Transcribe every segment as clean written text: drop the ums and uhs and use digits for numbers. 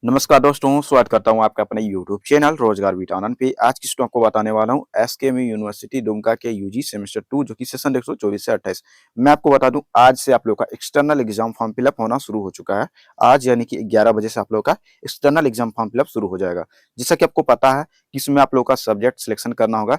नमस्कार दोस्तों, स्वागत करता हूँ आपका अपने यूट्यूब चैनल रोजगार बीटा आनंद पे। आज की स्टॉक को बताने वाला हूँ एसकेएमयू यूनिवर्सिटी दुमका के यूजी सेमेस्टर 2 जो कि सेशन 124 से 28। मैं आपको बता दूं, आज से आप लोग का एक्सटर्नल एग्जाम फॉर्म फिलअप होना शुरू हो चुका है। आज यानी कि 11 बजे से आप लोग का एक्सटर्नल एग्जाम फॉर्म फिलअप शुरू हो जाएगा। जैसा कि आपको पता है कि इसमें आप लोग का सब्जेक्ट सिलेक्शन करना होगा।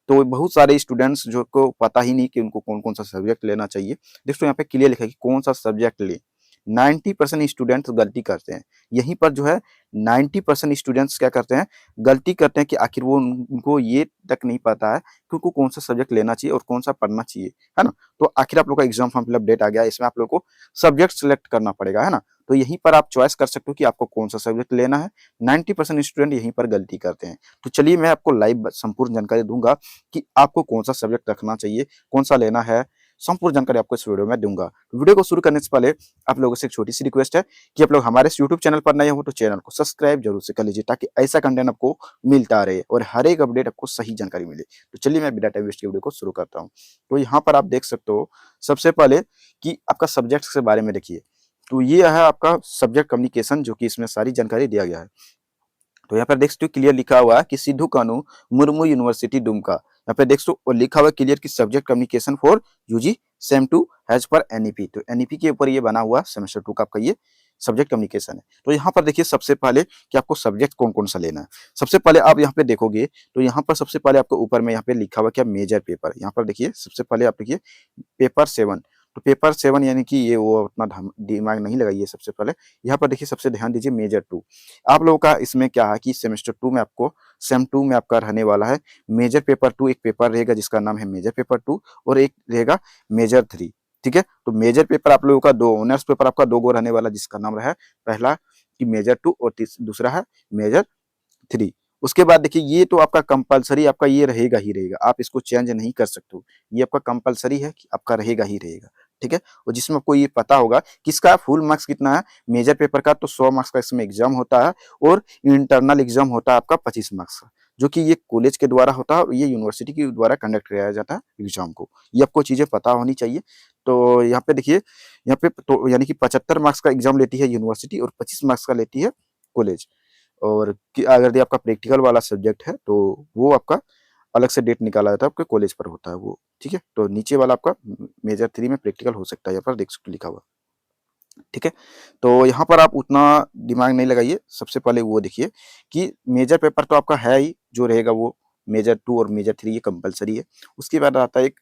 तो बहुत सारे स्टूडेंट्स जो को पता ही नहीं कि उनको कौन कौन सा सब्जेक्ट लेना चाहिए। दोस्तों यहाँ पे क्लियर लिखा है कि कौन सा सब्जेक्ट ले। 90% स्टूडेंट्स गलती करते हैं। यहीं पर जो है 90% स्टूडेंट्स क्या करते हैं, गलती करते हैं कि आखिर वो उनको ये तक नहीं पता है कि उनको कौन सा सब्जेक्ट लेना चाहिए और कौन सा पढ़ना चाहिए, है ना? तो आखिर आप लोग का एग्जाम फॉर्म फिलअप डेट आ गया है, इसमें आप लोग को सब्जेक्ट सिलेक्ट करना पड़ेगा, है ना? तो यहीं पर आप चॉइस कर सकते हो कि आपको कौन सा सब्जेक्ट लेना है। 90% स्टूडेंट यहीं पर गलती करते हैं। तो चलिए मैं आपको लाइव संपूर्ण जानकारी दूंगा कि आपको कौन सा सब्जेक्ट रखना चाहिए, कौन सा लेना है। संपूर्ण जानकारी आपको इस वीडियो में दूंगा। वीडियो को शुरू करने से पहले आप लोगों से एक छोटी सी रिक्वेस्ट है कि आप लोग हमारे इस यूट्यूब चैनल पर नए हो तो चैनल को सब्सक्राइब जरूर से कर लीजिए, ताकि ऐसा कंटेंट आपको मिलता रहे और हर एक अपडेट आपको सही जानकारी मिले। तो चलिए मैं बिना टाइम वेस्ट के वीडियो को शुरू करता हूँ। तो यहाँ पर आप देख सकते हो सबसे पहले कि आपका सब्जेक्ट के बारे में देखिए। तो ये है आपका सब्जेक्ट कम्युनिकेशन, जो कि इसमें सारी जानकारी दिया गया है। तो यहाँ पर देख सकते हो क्लियर लिखा हुआ है कि सिद्धू कानू मुर्मू यूनिवर्सिटी दुमका। यहाँ पे देख सकते हो और लिखा हुआ क्लियर कि subject communication for UG sem 2 has पर एनईपी। तो एनईपी के ऊपर ये बना हुआ सेमेस्टर 2 का आपका ये सब्जेक्ट कम्युनिकेशन है। तो यहाँ पर देखिए सबसे पहले कि आपको सब्जेक्ट कौन कौन सा लेना है। सबसे पहले आप यहाँ पे देखोगे तो यहाँ पर सबसे पहले आपको ऊपर में यहाँ पे लिखा हुआ क्या मेजर पेपर। यहाँ पर देखिए सबसे पहले आप देखिए पेपर 7। तो पेपर 7 यानी कि ये वो अपना दिमाग नहीं लगाइए। सबसे पहले यहाँ पर देखिए, सबसे ध्यान दीजिए मेजर 2। आप लोगों का इसमें क्या है कि सेमेस्टर 2 में आपको सेम 2 में आपका रहने वाला है मेजर पेपर 2। एक पेपर रहेगा जिसका नाम है मेजर पेपर 2 और एक रहेगा मेजर 3। ठीक है, तो मेजर पेपर आप लोगों का दो, ऑनर्स पेपर आपका दो गो रहने वाला, जिसका नाम रहा है पहला कि मेजर 2 और दूसरा है मेजर 3। उसके बाद देखिए ये तो आपका कंपलसरी आपका ये रहेगा ही रहेगा, आप इसको चेंज नहीं कर सकते हो। ये आपका कंपलसरी है कि आपका रहेगा ही रहेगा। ठीक है, और जिसमें आपको ये पता होगा कि इसका फुल मार्क्स कितना है। मेजर पेपर का तो 100 मार्क्स का इसमें एग्जाम होता है और इंटरनल एग्जाम होता है आपका 25 मार्क्स का, जो कि ये कॉलेज के द्वारा होता है और ये यूनिवर्सिटी के द्वारा कंडक्ट कराया जाता है एग्जाम को। ये आपको चीजें पता होनी चाहिए। तो यहाँ पे देखिए, यहाँ पे तो यानी कि 75 मार्क्स का एग्जाम लेती है यूनिवर्सिटी और 25 मार्क्स का लेती है कॉलेज। और कि अगर यदि आपका प्रैक्टिकल वाला सब्जेक्ट है तो वो आपका अलग से डेट निकाला जाता है, आपके कॉलेज पर होता है वो। ठीक है, तो नीचे वाला आपका मेजर 3 में प्रैक्टिकल हो सकता है, यहाँ पर देख सकते हो लिखा हुआ। ठीक है, तो यहाँ पर आप उतना दिमाग नहीं लगाइए। सबसे पहले वो देखिए कि मेजर पेपर तो आपका है ही जो रहेगा वो मेजर 2 और मेजर 3 ये कंपलसरी है। उसके बाद आता है एक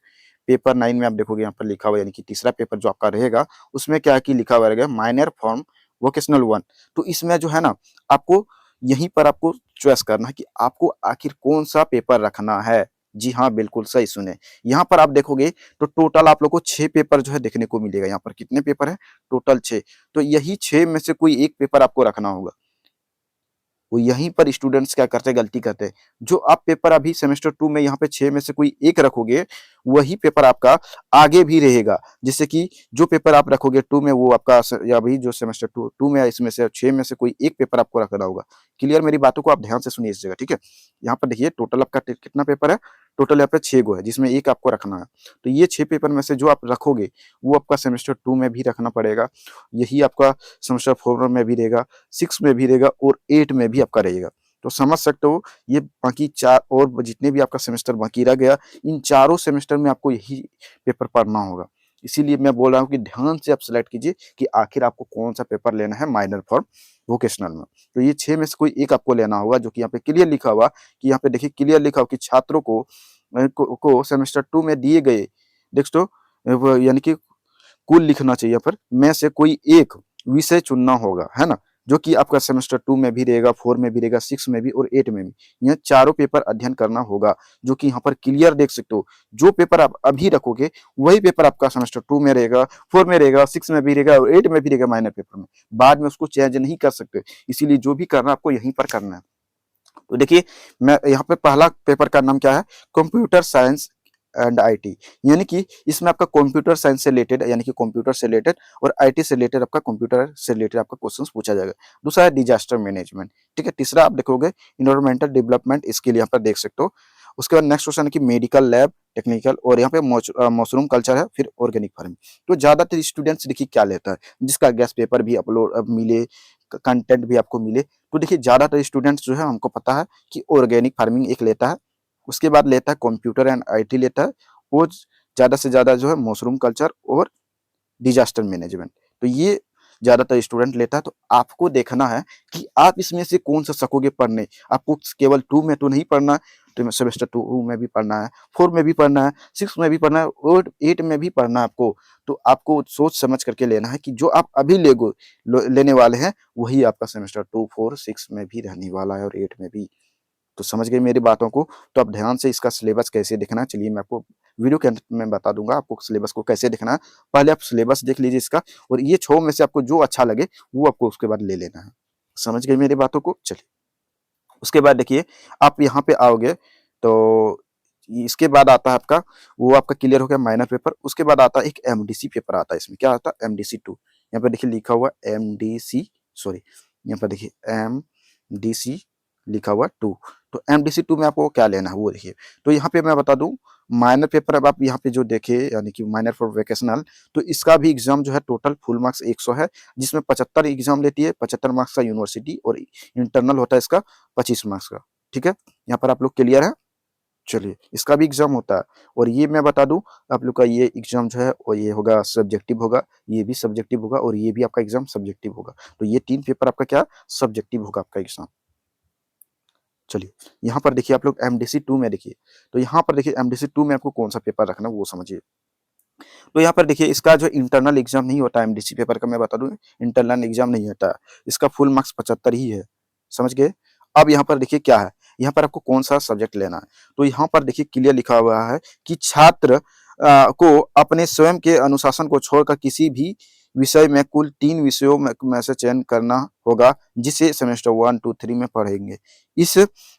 पेपर 9 में आप देखोगे यहाँ पर लिखा हुआ, यानी कि तीसरा पेपर जो आपका रहेगा उसमें क्या है कि लिखा हुआ रहेगा माइनर फॉर्म वोकेशनल 1। तो इसमें जो है ना, आपको यहीं पर आपको चॉइस करना है कि आपको आखिर कौन सा पेपर रखना है। जी हाँ, बिल्कुल सही सुने। यहाँ पर आप देखोगे तो टोटल आप लोग को 6 पेपर जो है देखने को मिलेगा। यहाँ पर कितने पेपर है? टोटल 6। तो यही 6 में से कोई एक पेपर आपको रखना होगा। वो यहीं पर स्टूडेंट्स क्या करते हैं, गलती करते हैं। जो आप पेपर अभी सेमेस्टर 2 में यहाँ पे 6 में से कोई एक रखोगे, वही पेपर आपका आगे भी रहेगा। जैसे कि जो पेपर आप रखोगे 2 में वो आपका या अभी जो सेमेस्टर 2 में इसमें से 6 में से कोई एक पेपर आपको रखना होगा। क्लियर? मेरी बातों को आप ध्यान से सुनिए इस जगह, ठीक है? यहाँ पर देखिए टोटल आपका कितना पेपर है? टोटल यहाँ पे 6 गो है, जिसमें एक आपको रखना है। तो ये 6 पेपर में से जो आप रखोगे वो आपका सेमेस्टर 2 में भी रखना पड़ेगा। यही आपका सेमेस्टर 4 में भी रहेगा, 6 में भी रहेगा और 8 में भी आपका रहेगा। तो समझ सकते हो ये बाकी 4 और जितने भी आपका सेमेस्टर बाकी रह गया, इन चारों सेमेस्टर में आपको यही पेपर पढ़ना होगा। इसीलिए मैं बोल रहा हूँ कि ध्यान से आप सेलेक्ट कीजिए कि आखिर आपको कौन-सा पेपर लेना है माइनर फॉर वोकेशनल में। तो ये 6 में से कोई एक आपको लेना होगा, जो कि यहाँ पे क्लियर लिखा हुआ कि यहाँ पे देखिए क्लियर लिखा हो कि छात्रों को सेमेस्टर 2 में दिए गए टेक्स्टों यानी कि कुल लिखना चाहिए यहाँ पर में से कोई एक विषय चुनना होगा, है ना? जो कि आपका सेमेस्टर 2 में भी रहेगा, 4 में भी रहेगा, 6 में भी और 8 में भी। यह चारों पेपर अध्ययन करना होगा, जो कि यहाँ पर क्लियर देख सकते हो। जो पेपर आप अभी रखोगे वही पेपर आपका सेमेस्टर 2 में रहेगा, 4 में रहेगा, 6 में भी रहेगा और 8 में भी रहेगा माइनर पेपर में। बाद में उसको चेंज नहीं कर सकते। इसीलिए जो भी करना आपको यहीं पर करना है। तो देखिए, मैं यहाँ पे पहला पेपर का नाम क्या है? Computer science and IT. यानी कि इसमें आपका कंप्यूटर साइंस से रिलेटेड यानी कि कंप्यूटर से रिलेटेड और आईटी से रिलेटेड आपका कंप्यूटर से रिलेटेड आपका क्वेश्चंस पूछा जाएगा। दूसरा है डिजास्टर मैनेजमेंट। ठीक है, तीसरा आप देखोगे इन्वायरमेंटल डेवलपमेंट, इसके लिए यहाँ पर देख सकते हो। उसके बाद नेक्स्ट क्वेश्चन है कि मेडिकल लैब टेक्निकल, और यहाँ पे मशरूम कल्चर है, फिर ऑर्गेनिक फार्मिंग। तो ज्यादातर स्टूडेंट्स देखिए क्या लेता है, जिसका गैस पेपर भी अपलोड अब मिले कंटेंट भी आपको मिले। तो देखिए ज़्यादातर स्टूडेंट्स जो है हमको पता है कि ऑर्गेनिक फार्मिंग एक लेता है, उसके बाद लेता है कंप्यूटर एंड आईटी लेता है, वो ज़्यादा से ज़्यादा जो है मशरूम कल्चर और डिजास्टर मैनेजमेंट। तो ये ज़्यादातर स्टूडेंट लेता है। तो आपको देखना है कि आप इसमें से कौन-सा सकोगे पढ़ने। आपको केवल 2 में तो नहीं पढ़ना है, तो सेमेस्टर 2 में भी पढ़ना है, 4 में भी पढ़ना है, 6 में भी पढ़ना है और 8 में भी पढ़ना है आपको। तो आपको सोच समझ करके लेना है कि जो आप अभी लेने वाले हैं, वही आपका सेमेस्टर 2, 4, 6 में भी रहने वाला है और 8 में भी। तो समझ गए मेरी बातों को। तो आप ध्यान से इसका सिलेबस कैसे देखना है, चलिए मैं आपको वीडियो के अंत में बता दूंगा आपको सिलेबस को कैसे देखना है। पहले आप सिलेबस देख लीजिए इसका, और ये 6 में से आपको जो अच्छा लगे वो आपको उसके बाद ले लेना है। समझ गए मेरी बातों को। चलिए उसके बाद देखिए आप यहाँ पे आओगे तो इसके बाद आता है आपका, वो आपका क्लियर हो गया माइनर पेपर। उसके बाद आता है एक एमडीसी पेपर आता है। इसमें क्या आता है, एमडीसी 2। यहाँ पे देखिए लिखा हुआ एमडीसी, सॉरी यहाँ पर देखिए एमडीसी लिखा हुआ 2। तो एमडीसी 2 में आपको क्या लेना है वो देखिए। तो यहाँ पे मैं बता दूं, माइनर पेपर अब आप यहाँ पे जो देखे यानी कि माइनर फॉर वोकेशनल, तो इसका भी एग्जाम जो है टोटल फुल मार्क्स 100 है, जिसमें 75 एग्जाम लेती है, 75 मार्क्स का यूनिवर्सिटी, और इंटरनल होता है इसका 25 मार्क्स का। ठीक है, यहाँ पर आप लोग क्लियर है। चलिए इसका भी एग्जाम होता है, और ये मैं बता दूं आप लोग का ये एग्जाम जो है और ये होगा सब्जेक्टिव होगा, ये भी सब्जेक्टिव होगा, और ये भी आपका एग्जाम सब्जेक्टिव होगा। तो ये 3 पेपर आपका क्या सब्जेक्टिव होगा आपका एग्जाम। चलिए यहाँ पर देखिए आप लोग एमडीसी 2 में देखिए, तो यहाँ पर देखिए एमडीसी 2 में आपको कौन सा पेपर रखना है वो समझिए। तो यहाँ पर देखिए इसका जो इंटरनल एग्जाम नहीं होता है एमडीसी पेपर का, मैं बता दूं इंटरनल एग्जाम नहीं होता है, इसका फुल मार्क्स 75 ही है। समझ गए। अब यहाँ पर देखिए क्या है, यहाँ पर आपको कौन सा सब्जेक्ट लेना है। तो यहाँ पर देखिए क्लियर लिखा हुआ है कि छात्र को अपने स्वयं के अनुशासन को छोड़कर किसी भी विषय में कुल 3 विषयों में से चयन करना होगा, जिसे सेमेस्टर 1, 2, 3 में पढ़ेंगे। इस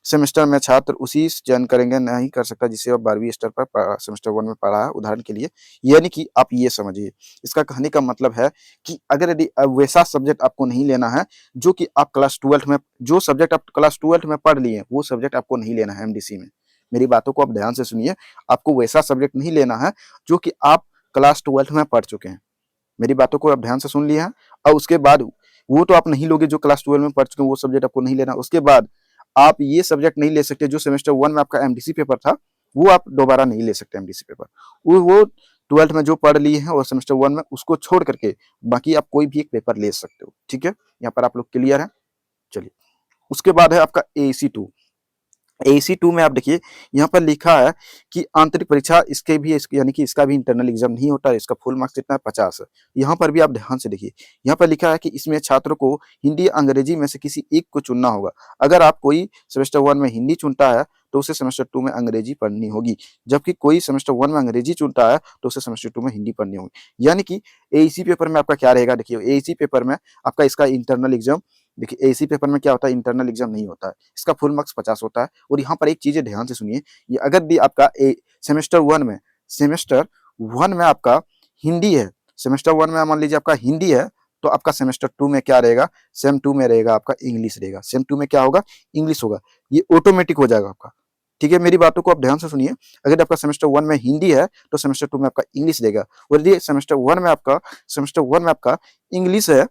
सेमेस्टर में छात्र उसी चयन करेंगे नहीं कर सकता जिसे वह 12वीं स्तर पर सेमेस्टर 1 में पढ़ा है। उदाहरण के लिए यानी कि आप ये समझिए, इसका कहने का मतलब है कि अगर यदि वैसा सब्जेक्ट आपको नहीं लेना है जो कि आप क्लास 12 में, जो सब्जेक्ट आप क्लास 12 में पढ़ लिए वो सब्जेक्ट आपको नहीं लेना है एमडीसी में। मेरी बातों को आप ध्यान से सुनिए, आपको वैसा सब्जेक्ट नहीं लेना है जो कि आप क्लास 12 में पढ़ चुके हैं। मेरी बातों को आप ध्यान से सुन लिया है। और उसके बाद वो तो आप नहीं लोगे जो क्लास 12 में पढ़ चुके हैं, वो सब्जेक्ट आपको नहीं लेना। उसके बाद आप ये सब्जेक्ट नहीं ले सकते जो सेमेस्टर 1 में आपका एमडीसी पेपर था, वो आप दोबारा नहीं ले सकते एमडीसी पेपर। वो 12th में जो पढ़ लिए हैं और सेमेस्टर 1 में उसको छोड़ करके बाकी आप कोई भी एक पेपर ले सकते हो। ठीक है, यहाँ पर आप लोग क्लियर है। चलिए उसके बाद है आपका एसी 2। एसी 2 में आप देखिए यहाँ पर लिखा है कि आंतरिक परीक्षा इसके भी यानी कि इसका भी इंटरनल एग्जाम नहीं होता है, इसका फुल मार्क्स कितना है 50 है। यहाँ पर भी आप ध्यान से देखिए, यहाँ पर लिखा है कि इसमें छात्रों को हिंदी अंग्रेजी में से किसी एक को चुनना होगा। अगर आप कोई सेमेस्टर 1 में हिंदी चुनता है तो उसे सेमेस्टर 2 में अंग्रेजी पढ़नी होगी, जबकि कोई सेमेस्टर 1 में अंग्रेजी चुनता है तो उसे सेमेस्टर 2 में हिंदी पढ़नी होगी। यानी कि एसी पेपर में आपका क्या रहेगा, देखिए एसी पेपर में आपका इसका इंटरनल एग्जाम, देखिए एसी पेपर में क्या होता है इंटरनल एग्जाम नहीं होता है, इसका फुल मार्क्स 50 होता है। और यहाँ पर एक चीज ध्यान से सुनिए, ये अगर भी आपका सेमेस्टर 1 में आपका हिंदी है, सेमेस्टर 1 में मान लीजिए आपका हिंदी है, तो आपका सेमेस्टर 2 में क्या रहेगा, सेम 2 में रहेगा आपका इंग्लिश रहेगा। सेम 2 में क्या होगा, इंग्लिश होगा। ये ऑटोमेटिक हो जाएगा आपका। ठीक है, मेरी बातों को आप ध्यान से सुनिए, अगर आपका सेमेस्टर 1 में हिंदी है तो सेमेस्टर 2 में आपका इंग्लिश रहेगा। और यदि सेमेस्टर 1 में आपका इंग्लिश है,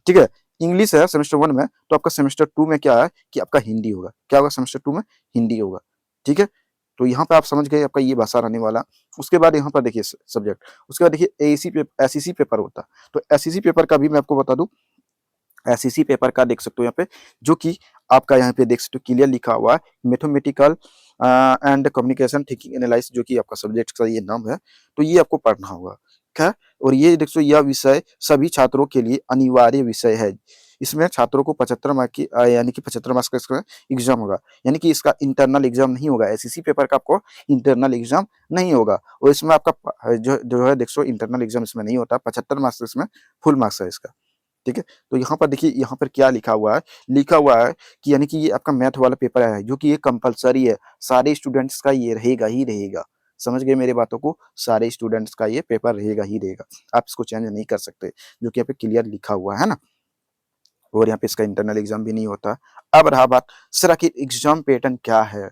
ठीक है, इंग्लिश है सेमेस्टर 1 में, तो आपका सेमेस्टर 2 में क्या है कि आपका हिंदी होगा। क्या होगा, सेमेस्टर 2 में हिंदी होगा। ठीक है, तो यहाँ पे आप समझ गए आपका ये भाषा रहने वाला। उसके बाद यहाँ पर देखिए सब्जेक्ट, उसके बाद देखिए एसईसी पेपर होता है। तो एसईसी पेपर का भी मैं आपको बता दूं, एसईसी पेपर का देख सकते हो यहाँ पे, जो कि आपका यहाँ पे देख सकते हो क्लियर लिखा हुआ है mathematical and communication thinking analysis, जो कि आपका सब्जेक्ट का ये नाम है। तो ये आपको पढ़ना होगा, ठीक है। और ये देख सकते हो यह विषय सभी छात्रों के लिए अनिवार्य विषय है। इसमें छात्रों को 75 मार्क की यानी कि 75 मार्क्स का इसका एग्जाम होगा, यानी कि इसका इंटरनल एग्जाम नहीं होगा। एसईसी पेपर का आपको इंटरनल एग्जाम नहीं होगा, और इसमें आपका जो है देख सो इंटरनल एग्जाम इसमें नहीं होता। 75 मार्क्स इसमें फुल मार्क्स है इसका। ठीक है, तो यहाँ पर देखिए, यहाँ पर क्या लिखा हुआ है, लिखा हुआ है कि यानी कि ये आपका मैथ वाला पेपर है जो कि ये कंपलसरी है, सारे स्टूडेंट्स का ये रहेगा ही रहेगा। समझ गए मेरे बातों को, सारे स्टूडेंट्स का ये पेपर रहेगा ही रहेगा, आप इसको चेंज नहीं कर सकते, जो कि यहाँ पे क्लियर लिखा हुआ है ना। और यहाँ पे इसका इंटरनल एग्जाम भी नहीं होता। अब रहा बात सर आखिर एग्जाम पैटर्न क्या है,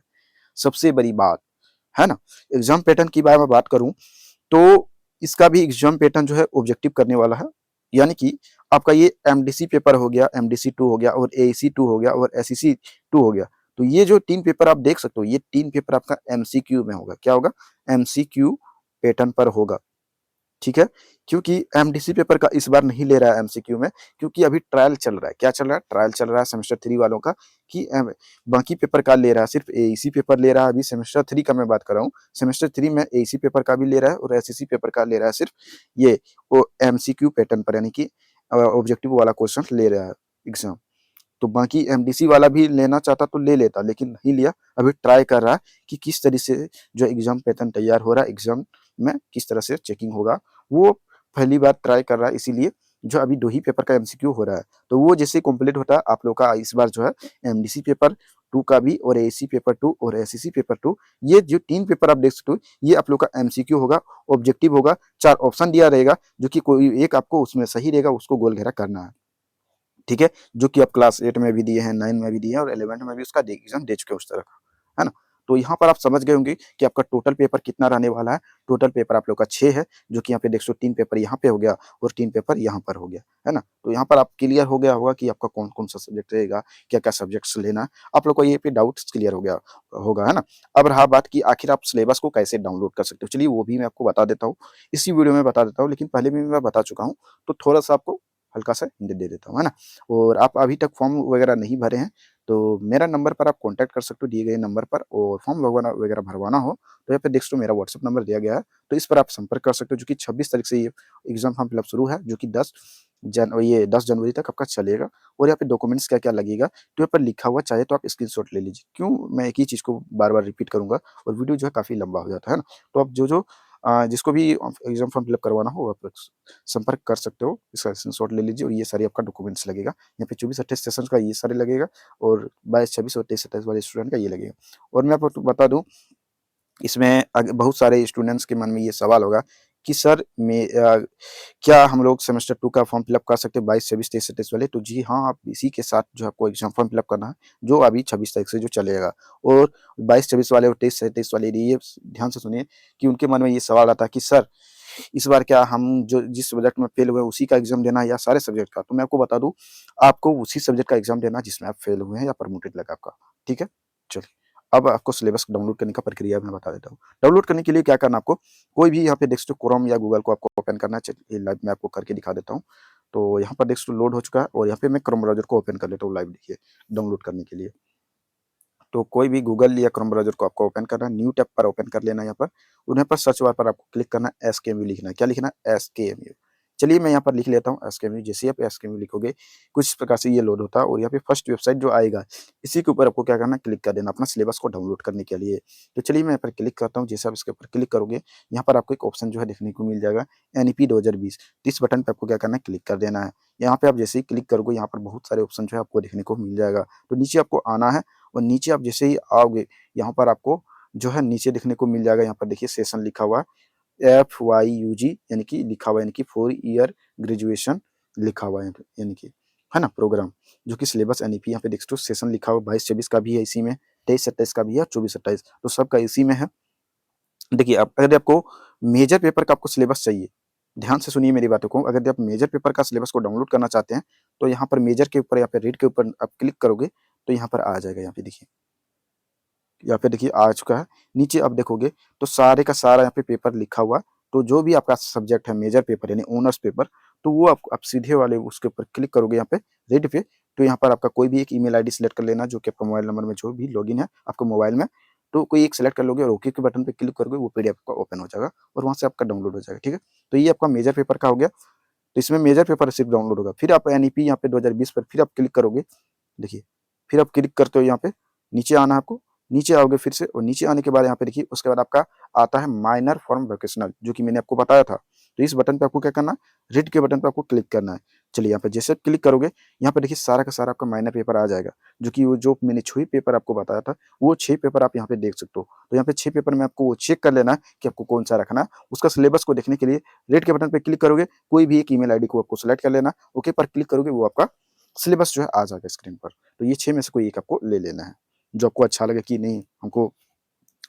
सबसे बड़ी बात है ना। एग्जाम पैटर्न की बारे में बात करूं तो इसका भी एग्जाम पैटर्न जो है ऑब्जेक्टिव करने वाला है। यानी कि आपका ये एमडीसी पेपर हो गया, एमडीसी 2 हो गया और एईसी 2 हो गया और एसईसी 2 हो गया। तो ये जो 3 पेपर आप देख सकते हो, ये 3 पेपर आपका एमसीक्यू में होगा। क्या होगा? एमसीक्यू पैटर्न पर होगा। ठीक है? क्योंकि एमडीसी पेपर का इस बार नहीं ले रहा है एमसीक्यू में, क्योंकि अभी ट्रायल चल रहा है। क्या चल रहा है? ट्रायल चल रहा है सेमेस्टर 3 वालों का कि बाकी पेपर का ले रहा है, सिर्फ एईसी पेपर ले रहा है। अभी सेमेस्टर 3 का मैं बात कर रहा हूँ। सेमेस्टर 3 में एईसी पेपर का भी ले रहा है और एसईसी पेपर का ले रहा है सिर्फ ये वो एमसीक्यू पैटर्न पर, यानी कि ऑब्जेक्टिव वाला क्वेश्चन ले रहा है एग्जाम। तो बाकी एमडीसी वाला भी लेना चाहता तो ले लेता, लेकिन नहीं लिया। अभी ट्राई कर रहा है कि किस तरह से जो एग्जाम पैटर्न तैयार हो रहा है, एग्जाम में किस तरह से चेकिंग होगा, वो पहली बार ट्राई कर रहा है। इसीलिए जो अभी 2 ही पेपर का एमसीक्यू हो रहा है, तो वो जैसे कंप्लीट होता है आप लोग का इस बार जो है एमडीसी पेपर 2 का भी और एएसी पेपर 2 और एसईसी पेपर 2, ये जो 3 पेपर आप देख सकते हो, ये आप लोग का एमसीक्यू होगा, ऑब्जेक्टिव होगा। 4 ऑप्शन दिया रहेगा, जो कि कोई एक आपको उसमें सही रहेगा, उसको गोल घेरा करना है। ठीक है? जो कि आप क्लास 8 में भी दिए हैं, 9 में भी दिए हैं और 11th में भी उसका एग्जाम दे चुके हैं उस तरह का, है ना? तो यहाँ पर आप समझ गए होंगे कि आपका टोटल पेपर कितना रहने वाला है। टोटल पेपर आप लोग का 6 है, जो कि यहाँ पे देख सकते हो 3 पेपर यहाँ पे हो गया और 3 पेपर यहाँ पर हो गया, है ना? तो यहाँ पर आप क्लियर हो गया होगा कि आपका कौन-कौन सा सब्जेक्ट रहेगा, क्या-क्या सब्जेक्ट्स लेना है। आप लोग को ये पे डाउट्स क्लियर हो गया होगा, है ना? अब रहा बात कि आखिर आप सिलेबस को कैसे डाउनलोड कर सकते हो। चलिए वो भी मैं आपको बता देता हूँ, इसी वीडियो में बता देता हूँ, लेकिन पहले भी मैं बता चुका हूँ, तो थोड़ा-सा आपको हल्का-सा हिंट दे देता हूँ, है ना? और आप अभी तक फॉर्म वगैरह नहीं भरे हैं, तो मेरा नंबर पर आप कॉन्टैक्ट कर सकते हो दिए गए नंबर पर। और फॉर्म वगैरह वगैरह भरवाना हो तो यहाँ पे देख सकते हो मेरा व्हाट्सएप नंबर दिया गया है, तो इस पर आप संपर्क कर सकते हो। जो कि 26 तारीख से ये एग्जाम फॉर्म फिलअप शुरू है, जो कि 10 जनवरी तक आपका चलेगा। और यहाँ पे डॉक्यूमेंट्स क्या क्या लगेगा तो यहाँ पर लिखा हुआ, चाहे तो आप स्क्रीनशॉट ले लीजिए। क्यों मैं एक ही चीज़ को बार बार रिपीट करूंगा और वीडियो जो है काफ़ी लंबा हो जाता है ना। तो आप जो जो जिसको भी एग्जाम फॉर्म फिलअप करवाना हो आप संपर्क कर सकते हो, इसका स्क्रीनशॉट ले लीजिए। और ये सारे आपका डॉक्यूमेंट्स लगेगा यहाँ पे। 24-28 सेशन का ये सारे लगेगा और 22-26 और 23-27 वाले स्टूडेंट का ये लगेगा। और मैं आपको बता दूं, इसमें बहुत सारे स्टूडेंट्स के मन में ये सवाल होगा कि सर क्या हम लोग सेमेस्टर 2 का फॉर्म फिलअप कर सकते हैं 22, 26, 23, 27 वाले? तो जी हाँ, आप इसी के साथ जो आपको एग्जाम फॉर्म फिलअप करना है, जो अभी 26 तारीख से जो चलेगा। और 22, 24 वाले और 23, 27 वाले ये ध्यान से सुनिए कि उनके मन में ये सवाल आता है कि सर इस बार क्या हम जो जिस सब्जेक्ट में फेल हुए उसी का एग्जाम देना है या सारे सब्जेक्ट का? तो मैं आपको बता दूं, आपको उसी सब्जेक्ट का एग्जाम देना है जिसमें आप फेल हुए हैं या प्रमोटेड लगा आपका। ठीक है? चलिए, अब आपको सिलेबस डाउनलोड करने का प्रक्रिया मैं बता देता हूँ। डाउनलोड करने के लिए क्या करना है आपको, कोई भी यहाँ पे देख सकते हो क्रोम या गूगल को आपको ओपन करना है। चलिए लाइव मैं आपको करके दिखा देता हूँ। तो यहाँ पर देख सकते हो लोड हो चुका है और यहाँ पे मैं क्रोम ब्राउज़र को ओपन कर लेता हूँ लाइव, देखिए डाउनलोड करने के लिए। तो कोई भी गूगल या क्रोम ब्राउज़र को आपको ओपन करना है, न्यू टैब पर ओपन कर लेना है यहाँ पर। और यहाँ पर सर्च बार पर आपको क्लिक करना है, एसकेएमयू लिखना है। क्या लिखना है? एसकेएमयू। चलिए मैं यहाँ पर लिख लेता हूँ एसकेएमयू। जैसे ही आप एसकेएमयू लिखोगे, कुछ इस प्रकार से ये लोड होता है और यहाँ पे फर्स्ट वेबसाइट जो आएगा, इसी के ऊपर आपको क्या करना है, क्लिक कर देना अपना सिलेबस को डाउनलोड करने के लिए। तो चलिए मैं यहाँ पर क्लिक करता हूँ। जैसे आप इसके ऊपर क्लिक करोगे, यहाँ पर आपको एक ऑप्शन जो है देखने को मिल जाएगा, एनईपी 2020। तो इस बटन पे आपको क्या करना है, क्लिक कर देना है। यहाँ पे आप जैसे ही क्लिक करोगे, यहाँ पर बहुत सारे ऑप्शन जो है आपको देखने को मिल जाएगा। तो नीचे आपको आना है और नीचे आप जैसे ही आओगे, यहाँ पर आपको जो है नीचे देखने को मिल जाएगा। यहाँ पर देखिए सेशन लिखा हुआ है, FYUG यानी कि लिखा हुआ है, यानी कि 4 ईयर ग्रेजुएशन लिखा हुआ है, यानी कि है ना प्रोग्राम, जो कि सिलेबस एनईपी। यहाँ पे देख सकते हो सेशन लिखा हुआ 22-24 का भी है इसी में, 23-27 का भी है, 24-28, तो सबका इसी में है। देखिए अब अगर आपको मेजर पेपर का आपको सिलेबस चाहिए, ध्यान से सुनिए मेरी बातों को। अगर आप मेजर पेपर का सिलेबस को डाउनलोड करना चाहते हैं, तो यहाँ पर मेजर के ऊपर, यहाँ पे रीड के ऊपर आप क्लिक करोगे तो यहाँ पर आ जाएगा। यहाँ पे देखिए, यहाँ पे देखिए आ चुका है। नीचे आप देखोगे तो सारे का सारा यहाँ पे पेपर लिखा हुआ। तो जो भी आपका सब्जेक्ट है मेजर पेपर यानी ऑनर्स पेपर, तो वो आप सीधे वाले उसके ऊपर क्लिक करोगे यहाँ पे रेड पे। तो यहाँ पर आपका कोई भी एक ईमेल आईडी सेलेक्ट कर लेना, जो कि आपका मोबाइल नंबर में जो भी लॉगिन है आपके मोबाइल में, तो कोई एक सेलेक्ट कर लोगे और ओके के बटन पे क्लिक करोगे, वो पीडीएफ का ओपन हो जाएगा और वहाँ से आपका डाउनलोड हो जाएगा। ठीक है? तो ये आपका मेजर पेपर का हो गया। तो इसमें मेजर पेपर सिर्फ डाउनलोड होगा। फिर आप एनईपी यहाँ पे 2020 पर फिर आप क्लिक करोगे, देखिए फिर आप क्लिक करते हो यहाँ पे, नीचे आना है आपको। नीचे आओगे फिर से, और नीचे आने के बाद यहाँ पे देखिए उसके बाद आपका आता है माइनर फॉर्म वोकेशनल, जो कि मैंने आपको बताया था। तो इस बटन पे आपको क्या करना है, रीड के बटन पे आपको क्लिक करना है। चलिए यहाँ पे जैसे क्लिक करोगे, यहाँ पे देखिए सारा का सारा आपका माइनर पेपर आ जाएगा, जो कि वो जो मैंने 6 पेपर आपको बताया था, वो 6 पेपर आप यहाँ पे देख सकते हो। तो यहाँ पे 6 पेपर में आपको वो चेक कर लेना है कि आपको कौन सा रखना है। उसका सिलेबस को देखने के लिए रीड के बटन पे क्लिक करोगे, कोई भी एक ईमेल आईडी को आपको सेलेक्ट कर लेना, ओके पर क्लिक करोगे, वो आपका सिलेबस जो है आ जाएगा स्क्रीन पर। तो ये 6 में से कोई एक आपको ले लेना है, जो आपको अच्छा लगे कि नहीं हमको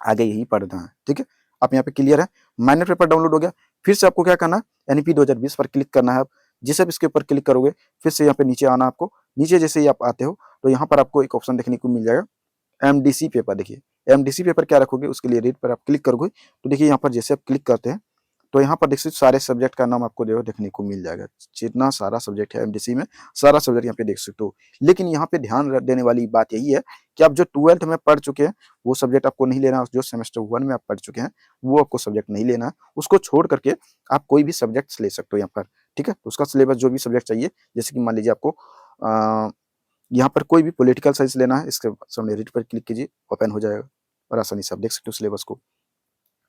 आगे यही पढ़ना है। ठीक है? आप यहाँ पे क्लियर है, माइनर पेपर डाउनलोड हो गया। फिर से आपको क्या करना है, एनईपी 2020 पर क्लिक करना है। जैसे आप इसके ऊपर क्लिक करोगे, फिर से यहाँ पे नीचे आना आपको। नीचे जैसे ही आप आते हो तो यहाँ पर आपको एक ऑप्शन देखने को मिल जाएगा एमडीसी पेपर। देखिए एमडीसी पेपर क्या रखोगे, उसके लिए रीड पर आप क्लिक करोगे तो देखिए यहाँ पर जैसे आप क्लिक करते हैं तो यहाँ पर देख सकते सारे सब्जेक्ट का नाम आपको जो देखने को मिल जाएगा। जितना सारा सब्जेक्ट है एमडीसी में, सारा सब्जेक्ट यहाँ पे देख सकते हो। लेकिन यहाँ पे ध्यान देने वाली बात यही है कि आप जो 12th में पढ़ चुके हैं वो सब्जेक्ट आपको नहीं लेना। जो सेमेस्टर 1 में आप पढ़ चुके हैं वो आपको सब्जेक्ट नहीं लेना है। उसको छोड़ करके आप कोई भी सब्जेक्ट ले सकते हो यहाँ पर, ठीक है। तो उसका सिलेबस जो भी सब्जेक्ट चाहिए, जैसे कि मान लीजिए आपको यहाँ पर कोई भी पॉलिटिकल साइंस लेना है, इसके सामने रीड पर क्लिक कीजिए, ओपन हो जाएगा और आसानी से आप देख सकते हो सिलेबस को।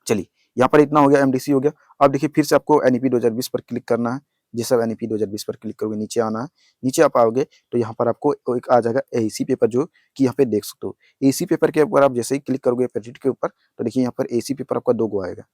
चलिए यहाँ पर इतना हो गया, एमडीसी हो गया। अब देखिए फिर से आपको एनईपी 2020 पर क्लिक करना है। जैसे आप एनईपी 2020 पर क्लिक करोगे, नीचे आना है। नीचे आप आओगे तो यहाँ पर आपको एक आ जाएगा एसी पेपर, जो कि यहाँ पे देख सकते हो। एसी पेपर के ऊपर आप जैसे ही क्लिक करोगे रीड के ऊपर तो देखिए यहाँ पर एसी पेपर आपका 2 गो आएगा।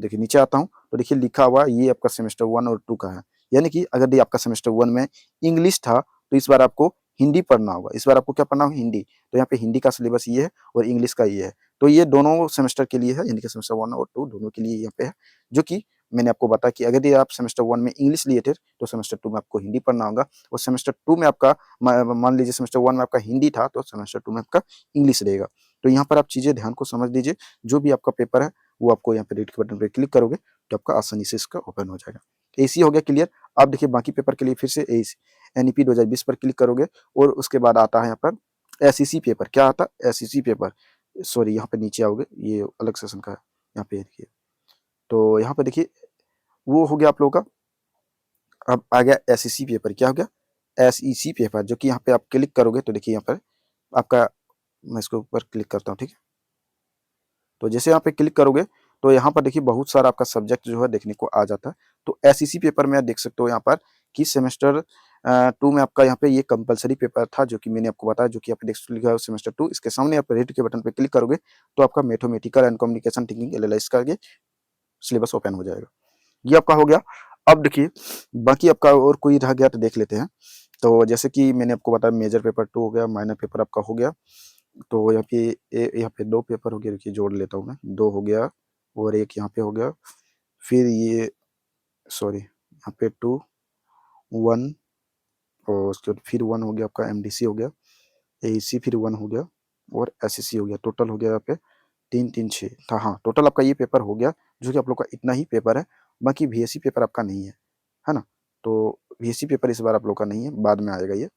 देखिए नीचे आता हूँ तो देखिए लिखा हुआ ये आपका सेमेस्टर 1 और 2 का है। यानी कि अगर ये आपका सेमेस्टर 1 में इंग्लिश था तो इस बार आपको हिंदी पढ़ना होगा। इस बार आपको क्या पढ़ना होगा, हिंदी। तो यहाँ पे हिंदी का सिलेबस ये है और इंग्लिश का ये है। तो ये दोनों सेमेस्टर के लिए है, यानी कि सेमेस्टर 1 और 2 दोनों के लिए यहाँ पे है। जो कि मैंने आपको बताया कि अगर ये आप सेमेस्टर 1 में इंग्लिश लिए थे तो सेमेस्टर 2 में आपको हिंदी पढ़ना होगा, और सेमेस्टर 2 में आपका मान लीजिए सेमेस्टर 1 में आपका हिंदी था तो सेमेस्टर 2 में आपका इंग्लिश रहेगा। तो यहाँ पर आप चीजें ध्यान को समझ लीजिए। जो भी आपका पेपर है वो आपको यहाँ पे रीड के बटन पे क्लिक करोगे तो आपका आसानी से इसका ओपन हो जाएगा। एसी हो गया क्लियर। आप देखिए बाकी पेपर के लिए फिर से एनईपी 2020 पर क्लिक करोगे और उसके बाद आता है यहाँ पर एसईसी पेपर। क्या आता है, एसईसी पेपर। सॉरी, यहाँ पे नीचे आओगे, ये अलग सेशन का है। यहाँ पे देखिए, तो यहाँ पे देखिए वो हो गया आप लोगों का। अब आ गया एसईसी पेपर। क्या हो गया, एसईसी पेपर, जो कि यहाँ पे आप क्लिक करोगे तो देखिए यहाँ पर आपका, मैं इसके ऊपर क्लिक करता हूँ, ठीक है। तो जैसे यहाँ पे क्लिक करोगे तो यहाँ पर देखिए बहुत सारा आपका सब्जेक्ट जो है देखने को आ जाता है। तो एसईसी पेपर में आप देख सकते हो यहाँ पर कि सेमेस्टर 2 में आपका यहाँ पे ये कंपलसरी पेपर था, जो कि मैंने आपको बताया, जो कि यहाँ पे देख लिखा है सेमेस्टर 2। इसके सामने आप रेड के बटन पे क्लिक करोगे तो आपका mathematical and communication thinking analyse का ये सिलेबस ओपन हो जाएगा। ये आपका हो गया। अब देखिए बाकी आपका और कोई रह गया तो देख लेते हैं। तो जैसे कि मैंने आपको बताया मेजर पेपर 2 हो गया, माइनर पेपर आपका हो गया। तो यहाँ पे 2 पेपर हो गया, रुकिए जोड़ लेता हूँ मैं। 2 हो गया और 1 यहाँ पे हो गया। फिर ये सॉरी, यहाँ पे 2, 1 और उसके बाद फिर 1 हो गया आपका, एमडीसी हो गया, एईसी फिर 1 हो गया और एसएससी हो गया। टोटल हो गया यहाँ पे 3, 3, 6 था। हाँ, टोटल आपका ये पेपर हो गया, जो कि आप लोग का इतना ही पेपर है। बाकी वीएससी पेपर आपका नहीं है ना? तो वीएससी पेपर इस बार आप लोग का नहीं है, बाद में आएगा ये।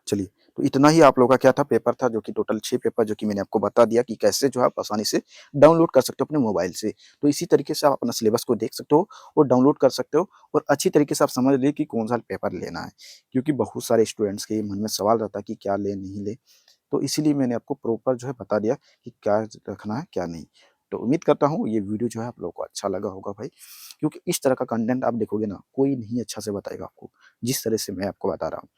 चलिए, तो इतना ही आप लोगों का क्या था, पेपर था, जो कि टोटल 6 पेपर, जो कि मैंने आपको बता दिया कि कैसे जो है आप आसानी से डाउनलोड कर सकते हो अपने मोबाइल से। तो इसी तरीके से आप अपना सिलेबस को देख सकते हो और डाउनलोड कर सकते हो, और अच्छी तरीके से आप समझ लीजिए कि कौन-सा पेपर लेना है। क्योंकि बहुत सारे स्टूडेंट्स के मन में सवाल रहता है कि क्या लें, नहीं लें। तो इसीलिए मैंने आपको प्रॉपर जो है बता दिया कि क्या रखना है, क्या नहीं। तो उम्मीद करता हूँ ये वीडियो जो है आप लोगों को अच्छा लगा होगा भाई, क्योंकि इस तरह का कंटेंट आप देखोगे ना, कोई नहीं अच्छा से बताएगा आपको, जिस तरह से मैं आपको बता रहा हूँ।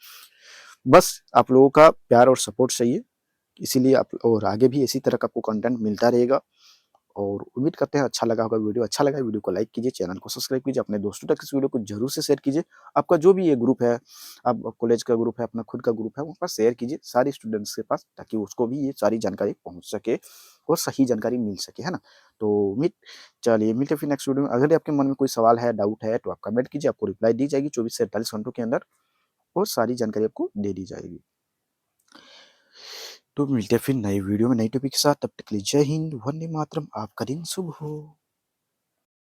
बस आप लोगों का प्यार और सपोर्ट चाहिए, इसीलिए आप और आगे भी इसी तरह का आपको कंटेंट मिलता रहेगा। और उम्मीद करते हैं अच्छा लगा होगा वीडियो। अच्छा लगा वीडियो को लाइक कीजिए, चैनल को सब्सक्राइब कीजिए, अपने दोस्तों तक इस वीडियो को जरूर से शेयर कीजिए। आपका जो भी ये ग्रुप है, आप कॉलेज का ग्रुप है, अपना खुद का ग्रुप है, वहाँ पर शेयर कीजिए सारे स्टूडेंट्स के पास, ताकि उसको भी ये सारी जानकारी पहुँच सके और सही जानकारी मिल सके, है ना? तो उम्मीद, चलिए मिलते हैं फिर नेक्स्ट वीडियो में। अगर आपके मन में कोई सवाल है, डाउट है, तो आप कमेंट कीजिए, आपको रिप्लाई दी जाएगी 24 से 48 घंटों के अंदर, और सारी जानकारी आपको दे दी जाएगी। तो मिलते हैं फिर नई वीडियो में नई टॉपिक के साथ। तब तक के लिए जय हिंद, वंदे मातरम। आपका दिन शुभ हो।